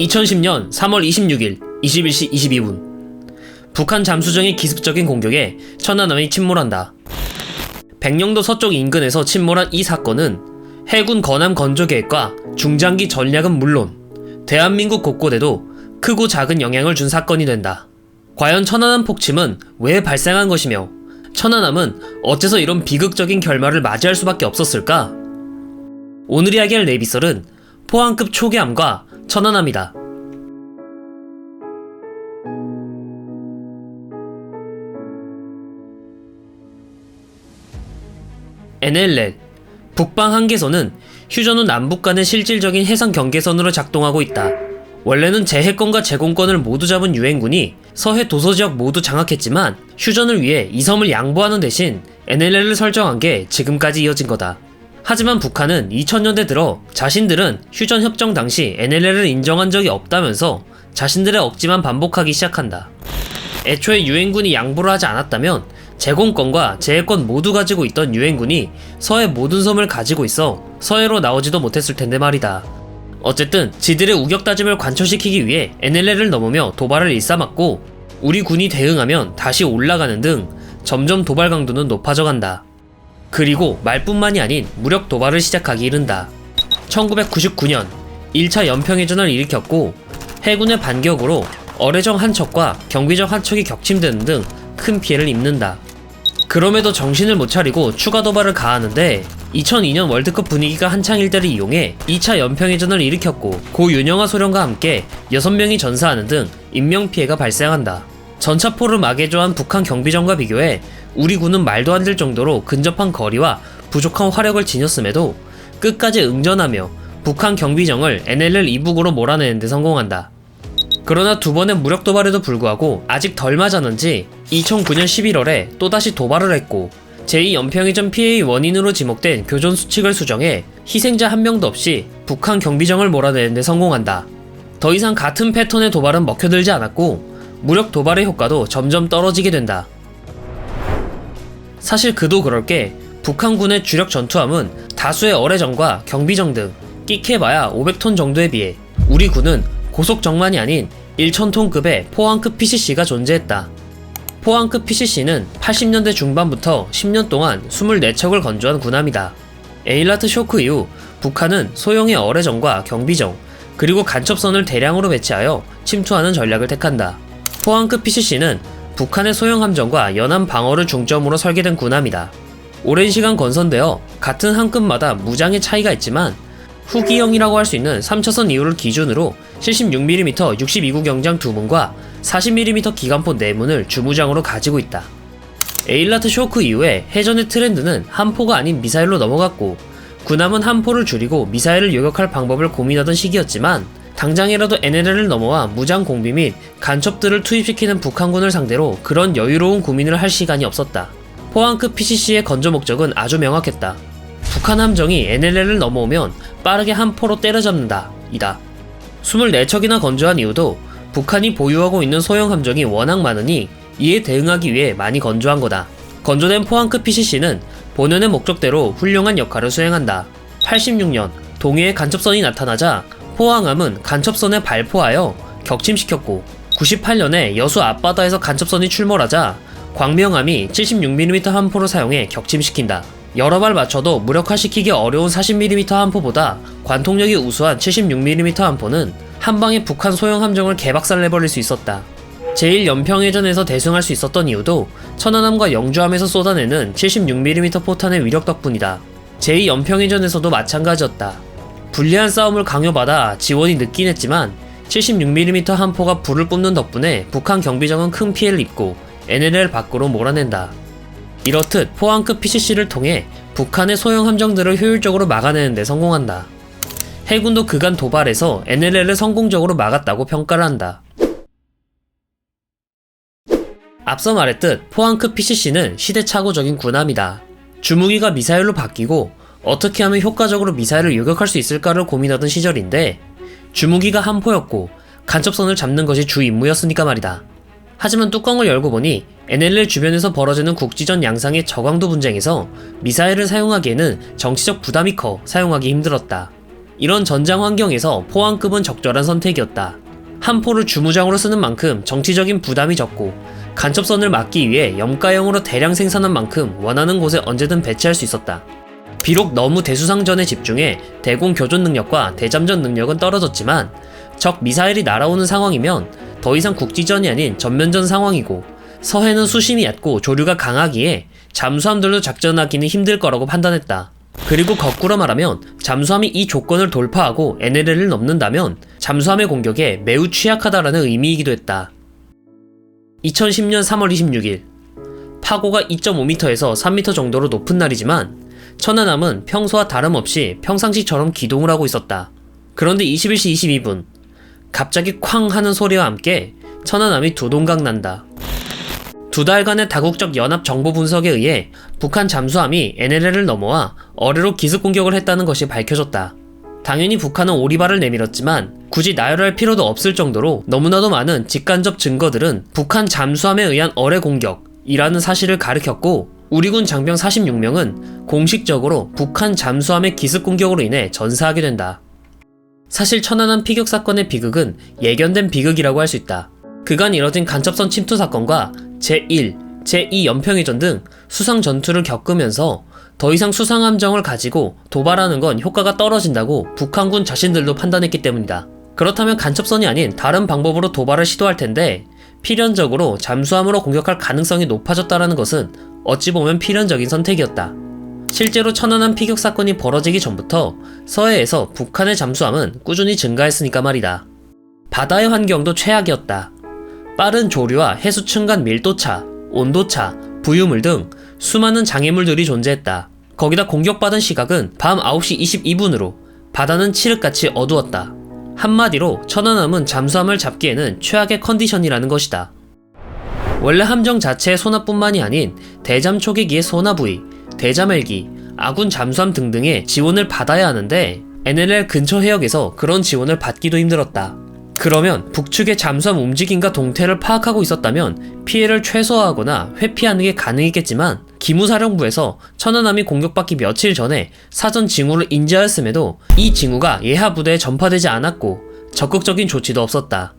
2010년 3월 26일 21시 22분 북한 잠수정의 기습적인 공격에 천안함이 침몰한다. 백령도 서쪽 인근에서 침몰한 이 사건은 해군 건함 건조 계획과 중장기 전략은 물론 대한민국 곳곳에도 크고 작은 영향을 준 사건이 된다. 과연 천안함 폭침은 왜 발생한 것이며 천안함은 어째서 이런 비극적인 결말을 맞이할 수밖에 없었을까? 오늘 이야기할 내비설은 포항급 초계함과 천안함이다. NLL 북방 한계선은 휴전 후 남북 간의 실질적인 해상 경계선으로 작동하고 있다. 원래는 제해권과 제공권을 모두 잡은 유엔군이 서해 도서지역 모두 장악했지만 휴전을 위해 이 섬을 양보하는 대신 NLL을 설정한 게 지금까지 이어진 거다. 하지만 북한은 2000년대 들어 자신들은 휴전 협정 당시 NLL을 인정한 적이 없다면서 자신들의 억지만 반복하기 시작한다. 애초에 유엔군이 양보를 하지 않았다면 제공권과 제해권 모두 가지고 있던 유엔군이 서해 모든 섬을 가지고 있어 서해로 나오지도 못했을 텐데 말이다. 어쨌든 지들의 우격다짐을 관철시키기 위해 NLL을 넘으며 도발을 일삼았고 우리 군이 대응하면 다시 올라가는 등 점점 도발 강도는 높아져 간다. 그리고 말뿐만이 아닌 무력 도발을 시작하기 이른다. 1999년 1차 연평해전을 일으켰고 해군의 반격으로 어뢰정 한 척과 경비정 한 척이 격침되는 등 큰 피해를 입는다. 그럼에도 정신을 못 차리고 추가 도발을 가하는데 2002년 월드컵 분위기가 한창일 때를 이용해 2차 연평해전을 일으켰고 고 윤영아 소령과 함께 6명이 전사하는 등 인명피해가 발생한다. 전차포를 마개조한 북한 경비정과 비교해 우리 군은 말도 안 될 정도로 근접한 거리와 부족한 화력을 지녔음에도 끝까지 응전하며 북한 경비정을 NLL 이북으로 몰아내는 데 성공한다. 그러나 두 번의 무력 도발에도 불구하고 아직 덜 맞았는지 2009년 11월에 또다시 도발을 했고 제2연평해전 피해의 원인으로 지목된 교전 수칙을 수정해 희생자 한 명도 없이 북한 경비정을 몰아내는 데 성공한다. 더 이상 같은 패턴의 도발은 먹혀들지 않았고 무력 도발의 효과도 점점 떨어지게 된다. 사실 그도 그럴 게 북한군의 주력 전투함은 다수의 어뢰정과 경비정 등 끼케봐야 500톤 정도에 비해 우리 군은 고속정만이 아닌 1000톤급의 포항급 PCC가 존재했다. 포항급 PCC는 80년대 중반부터 10년 동안 24척을 건조한 군함이다. 에일라트 쇼크 이후 북한은 소형의 어뢰정과 경비정 그리고 간첩선을 대량으로 배치하여 침투하는 전략을 택한다. 포항급 PCC는 북한의 소형 함정과 연안 방어를 중점으로 설계된 군함이다. 오랜 시간 건선되어 같은 함급마다 무장의 차이가 있지만 후기형이라고 할 수 있는 3차선 이후를 기준으로 76mm 62구 경장 2문과 40mm 기관포 4문을 주무장으로 가지고 있다. 에일라트 쇼크 이후에 해전의 트렌드는 함포가 아닌 미사일로 넘어갔고 군함은 함포를 줄이고 미사일을 요격할 방법을 고민하던 시기였지만 당장이라도 NLL을 넘어와 무장 공비 및 간첩들을 투입시키는 북한군을 상대로 그런 여유로운 고민을 할 시간이 없었다. 포항급 PCC의 건조 목적은 아주 명확했다. 북한 함정이 NLL을 넘어오면 빠르게 함포로 때려잡는다 이다. 24척이나 건조한 이유도 북한이 보유하고 있는 소형 함정이 워낙 많으니 이에 대응하기 위해 많이 건조한 거다. 건조된 포항급 PCC는 본연의 목적대로 훌륭한 역할을 수행한다. 86년 동해에 간첩선이 나타나자 포항함은 간첩선에 발포하여 격침시켰고 98년에 여수 앞바다에서 간첩선이 출몰하자 광명함이 76mm 함포를 사용해 격침시킨다. 여러 발 맞춰도 무력화시키기 어려운 40mm 함포보다 관통력이 우수한 76mm 함포는 한방에 북한 소형 함정을 개박살내버릴 수 있었다. 제1연평해전에서 대승할 수 있었던 이유도 천안함과 영주함에서 쏟아내는 76mm 포탄의 위력 덕분이다. 제2연평해전에서도 마찬가지였다. 불리한 싸움을 강요받아 지원이 늦긴 했지만 76mm 함포가 불을 뿜는 덕분에 북한 경비정은 큰 피해를 입고 NLL 밖으로 몰아낸다. 이렇듯 포항급 PCC를 통해 북한의 소형 함정들을 효율적으로 막아내는 데 성공한다. 해군도 그간 도발에서 NLL을 성공적으로 막았다고 평가를 한다. 앞서 말했듯 포항급 PCC는 시대착오적인 군함이다. 주무기가 미사일로 바뀌고 어떻게 하면 효과적으로 미사일을 요격할 수 있을까를 고민하던 시절인데 주무기가 함포였고 간첩선을 잡는 것이 주 임무였으니까 말이다. 하지만 뚜껑을 열고 보니 NLL 주변에서 벌어지는 국지전 양상의 저강도 분쟁에서 미사일을 사용하기에는 정치적 부담이 커 사용하기 힘들었다. 이런 전장 환경에서 포항급은 적절한 선택이었다. 한 포를 주무장으로 쓰는 만큼 정치적인 부담이 적고 간첩선을 막기 위해 염가형으로 대량 생산한 만큼 원하는 곳에 언제든 배치할 수 있었다. 비록 너무 대수상전에 집중해 대공 교전 능력과 대잠전 능력은 떨어졌지만 적 미사일이 날아오는 상황이면 더 이상 국지전이 아닌 전면전 상황이고 서해는 수심이 얕고 조류가 강하기에 잠수함들로 작전하기는 힘들 거라고 판단했다. 그리고 거꾸로 말하면 잠수함이 이 조건을 돌파하고 NLL을 넘는다면 잠수함의 공격에 매우 취약하다라는 의미이기도 했다. 2010년 3월 26일 파고가 2.5m에서 3m 정도로 높은 날이지만 천안함은 평소와 다름없이 평상시처럼 기동을 하고 있었다. 그런데 21시 22분 갑자기 쾅 하는 소리와 함께 천안함이 두동강 난다. 두 달간의 다국적 연합 정보 분석에 의해 북한 잠수함이 NLL을 넘어와 어뢰로 기습 공격을 했다는 것이 밝혀졌다. 당연히 북한은 오리발을 내밀었지만 굳이 나열할 필요도 없을 정도로 너무나도 많은 직간접 증거들은 북한 잠수함에 의한 어뢰 공격이라는 사실을 가리켰고 우리군 장병 46명은 공식적으로 북한 잠수함의 기습 공격으로 인해 전사하게 된다. 사실 천안함 피격 사건의 비극은 예견된 비극이라고 할 수 있다. 그간 이뤄진 간첩선 침투 사건과 제1, 제2 연평해전 등 수상 전투를 겪으면서 더 이상 수상 함정을 가지고 도발하는 건 효과가 떨어진다고 북한군 자신들도 판단했기 때문이다. 그렇다면 간첩선이 아닌 다른 방법으로 도발을 시도할 텐데 필연적으로 잠수함으로 공격할 가능성이 높아졌다는 것은 어찌 보면 필연적인 선택이었다. 실제로 천안함 피격 사건이 벌어지기 전부터 서해에서 북한의 잠수함은 꾸준히 증가했으니까 말이다. 바다의 환경도 최악이었다. 빠른 조류와 해수층 간 밀도차, 온도차, 부유물 등 수많은 장애물들이 존재했다. 거기다 공격받은 시각은 밤 9시 22분으로 바다는 칠흑같이 어두웠다. 한마디로 천안함은 잠수함을 잡기에는 최악의 컨디션이라는 것이다. 원래 함정 자체의 소나뿐만이 아닌 대잠 초계기의 소나 부위, 대잠 헬기, 아군 잠수함 등등의 지원을 받아야 하는데 NLL 근처 해역에서 그런 지원을 받기도 힘들었다. 그러면 북측의 잠수함 움직임과 동태를 파악하고 있었다면 피해를 최소화하거나 회피하는 게 가능했겠지만 기무사령부에서 천안함이 공격받기 며칠 전에 사전 징후를 인지하였음에도 이 징후가 예하 부대에 전파되지 않았고 적극적인 조치도 없었다.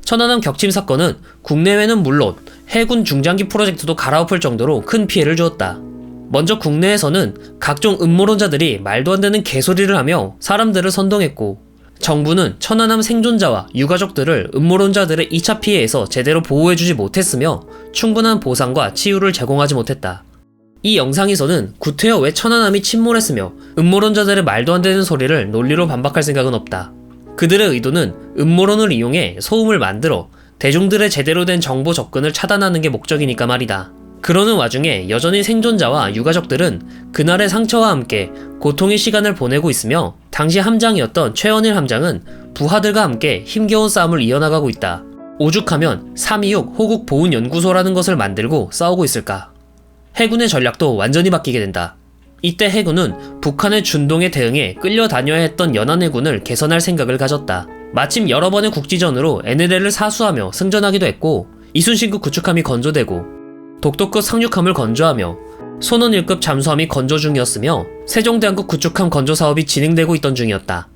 천안함 격침 사건은 국내외는 물론 해군 중장기 프로젝트도 갈아엎을 정도로 큰 피해를 주었다. 먼저 국내에서는 각종 음모론자들이 말도 안 되는 개소리를 하며 사람들을 선동했고 정부는 천안함 생존자와 유가족들을 음모론자들의 2차 피해에서 제대로 보호해주지 못했으며 충분한 보상과 치유를 제공하지 못했다. 이 영상에서는 구태여 왜 천안함이 침몰했으며 음모론자들의 말도 안 되는 소리를 논리로 반박할 생각은 없다. 그들의 의도는 음모론을 이용해 소음을 만들어 대중들의 제대로 된 정보 접근을 차단하는 게 목적이니까 말이다. 그러는 와중에 여전히 생존자와 유가족들은 그날의 상처와 함께 고통의 시간을 보내고 있으며 당시 함장이었던 최원일 함장은 부하들과 함께 힘겨운 싸움을 이어나가고 있다. 오죽하면 326 호국보훈연구소라는 것을 만들고 싸우고 있을까. 해군의 전략도 완전히 바뀌게 된다. 이때 해군은 북한의 준동에 대응해 끌려다녀야 했던 연안해군을 개선할 생각을 가졌다. 마침 여러 번의 국지전으로 NLL을 사수하며 승전하기도 했고 이순신급 구축함이 건조되고 독도급 상륙함을 건조하며 손원 1급 잠수함이 건조 중이었으며 세종대왕급 구축함 건조 사업이 진행되고 있던 중이었다.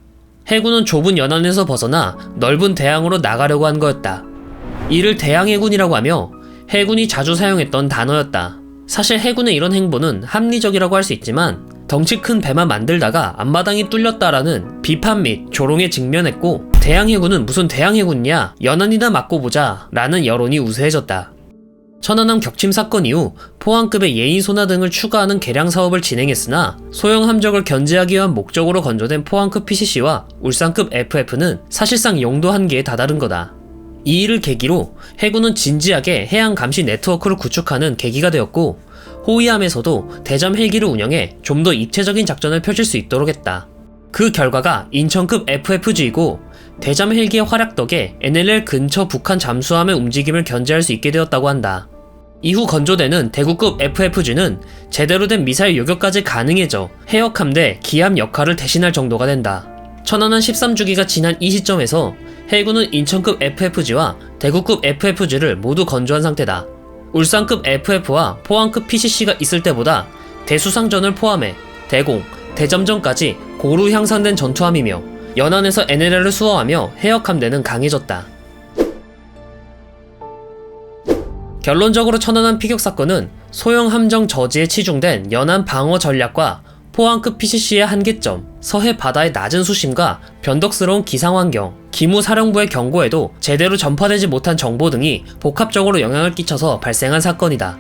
해군은 좁은 연안에서 벗어나 넓은 대양으로 나가려고 한 거였다. 이를 대양해군이라고 하며 해군이 자주 사용했던 단어였다. 사실 해군의 이런 행보는 합리적이라고 할 수 있지만 덩치 큰 배만 만들다가 앞마당이 뚫렸다라는 비판 및 조롱에 직면했고 대양해군은 무슨 대양해군이야 연안이나 맞고 보자 라는 여론이 우세해졌다. 천안함 격침 사건 이후 포항급의 예인 소나 등을 추가하는 개량 사업을 진행했으나 소형 함정을 견제하기 위한 목적으로 건조된 포항급 PCC와 울산급 FF는 사실상 용도 한계에 다다른 거다. 이 일을 계기로 해군은 진지하게 해양 감시 네트워크를 구축하는 계기가 되었고 호위함에서도 대잠 헬기를 운영해 좀 더 입체적인 작전을 펼칠 수 있도록 했다. 그 결과가 인천급 FFG이고 대잠 헬기의 활약 덕에 NLL 근처 북한 잠수함의 움직임을 견제할 수 있게 되었다고 한다. 이후 건조되는 대구급 FFG는 제대로 된 미사일 요격까지 가능해져 해역함대 기함 역할을 대신할 정도가 된다. 천안함 13주기가 지난 이 시점에서 해군은 인천급 FFG와 대구급 FFG를 모두 건조한 상태다. 울산급 FF와 포항급 PCC가 있을 때보다 대수상전을 포함해 대공, 대점전까지 고루 향상된 전투함이며 연안에서 NLL을 수호하며 해역 함대는 강해졌다. 결론적으로 천안함 피격 사건은 소형 함정 저지에 치중된 연안 방어 전략과 포항급 PCC의 한계점, 서해 바다의 낮은 수심과 변덕스러운 기상 환경, 기무 사령부의 경고에도 제대로 전파되지 못한 정보 등이 복합적으로 영향을 끼쳐서 발생한 사건이다.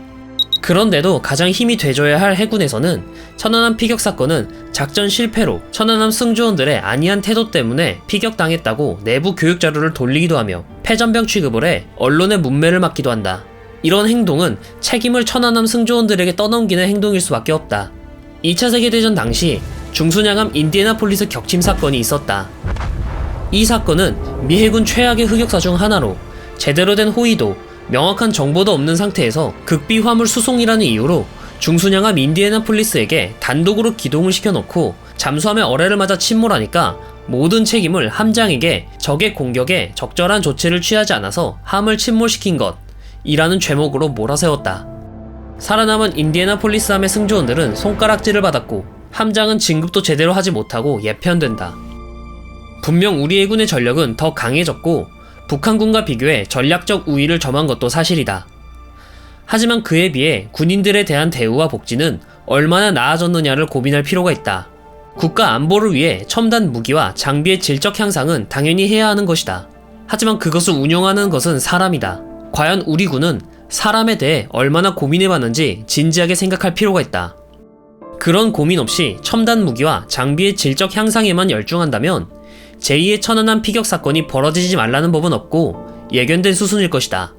그런데도 가장 힘이 돼줘야 할 해군에서는 천안함 피격 사건은 작전 실패로 천안함 승조원들의 안이한 태도 때문에 피격당했다고 내부 교육 자료를 돌리기도 하며 패전병 취급을 해 언론의 문매를 맞기도 한다. 이런 행동은 책임을 천안함 승조원들에게 떠넘기는 행동일 수밖에 없다. 2차 세계대전 당시 중순양함 인디애나폴리스 격침 사건이 있었다. 이 사건은 미 해군 최악의 흑역사 중 하나로 제대로 된 호위도 명확한 정보도 없는 상태에서 극비 화물 수송이라는 이유로 중순양함 인디애나폴리스에게 단독으로 기동을 시켜놓고 잠수함의 어뢰를 맞아 침몰하니까 모든 책임을 함장에게 적의 공격에 적절한 조치를 취하지 않아서 함을 침몰시킨 것 이라는 죄목으로 몰아세웠다. 살아남은 인디애나폴리스함의 승조원들은 손가락질을 받았고 함장은 진급도 제대로 하지 못하고 예편된다. 분명 우리 해군의 전력은 더 강해졌고 북한군과 비교해 전략적 우위를 점한 것도 사실이다. 하지만 그에 비해 군인들에 대한 대우와 복지는 얼마나 나아졌느냐를 고민할 필요가 있다. 국가 안보를 위해 첨단 무기와 장비의 질적 향상은 당연히 해야 하는 것이다. 하지만 그것을 운용하는 것은 사람이다. 과연 우리 군은 사람에 대해 얼마나 고민해봤는지 진지하게 생각할 필요가 있다. 그런 고민 없이 첨단 무기와 장비의 질적 향상에만 열중한다면 제2의 천안함 피격 사건이 벌어지지 말라는 법은 없고 예견된 수순일 것이다.